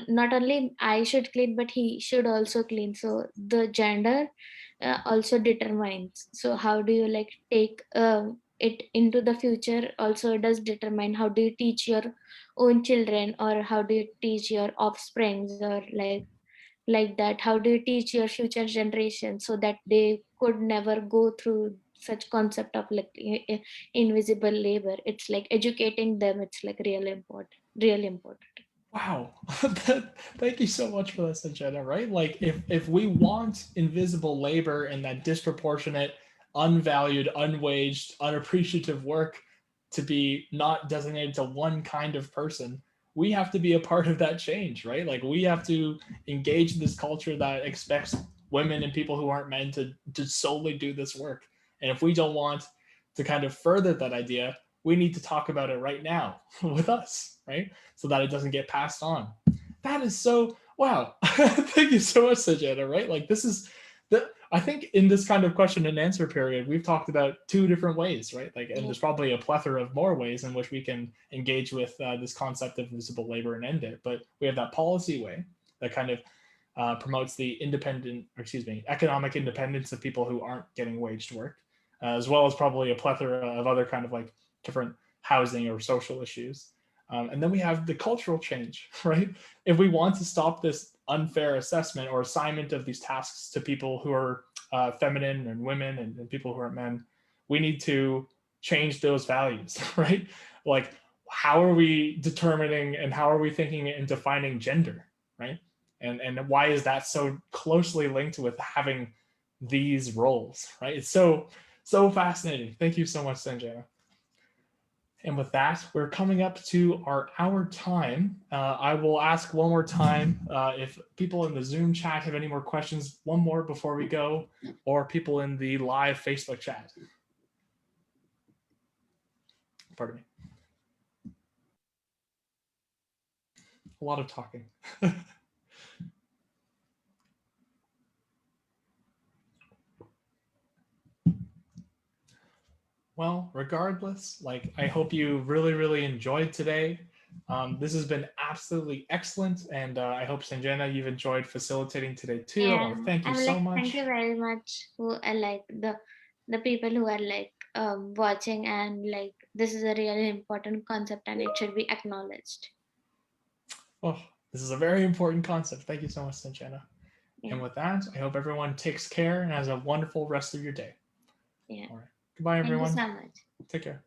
not only I should clean but he should also clean. So the gender also determines. So how do you like take it into the future also does determine how do you teach your own children, or how do you teach your offsprings, or like that, how do you teach your future generation so that they could never go through such concept of like invisible labor. It's like educating them, it's like really important. Wow. Thank you so much for this, Jenna, right? Like if we want invisible labor and that disproportionate, unvalued, unwaged, unappreciative work to be not designated to one kind of person, we have to be a part of that change, right? Like we have to engage in this culture that expects women and people who aren't men to solely do this work. And if we don't want to kind of further that idea, we need to talk about it right now with us, right? So that it doesn't get passed on. That is so wow. Thank you so much, Sajana, right? Like this is the I think in this kind of question and answer period, we've talked about two different ways, right? Like, and Yeah. there's probably a plethora of more ways in which we can engage with this concept of visible labor and end it. But we have that policy way that kind of promotes the economic independence of people who aren't getting waged work, as well as probably a plethora of other kind of like different housing or social issues. And then we have the cultural change, right? If we want to stop this unfair assessment or assignment of these tasks to people who are feminine and women and people who are men, we need to change those values, right? Like, how are we determining and how are we thinking and defining gender, right? And why is that so closely linked with having these roles, right? It's so fascinating. Thank you so much, Sanjana. And with that, we're coming up to our hour time. I will ask one more time if people in the Zoom chat have any more questions, one more before we go, or people in the live Facebook chat. Pardon me. A lot of talking. Well, regardless, like I hope you really, really enjoyed today. This has been absolutely excellent, and I hope Sanjana you've enjoyed facilitating today too. I Yeah, want to thank you I'm so like, thank you much. very much who are like the people who are like watching, and like this is a really important concept and it should be acknowledged. Oh, this is a very important concept. Thank you so much, Sanjana. Yeah, And with that, I hope everyone takes care and has a wonderful rest of your day. yeah. All right. Goodbye, Thank you everyone. so much. Take care.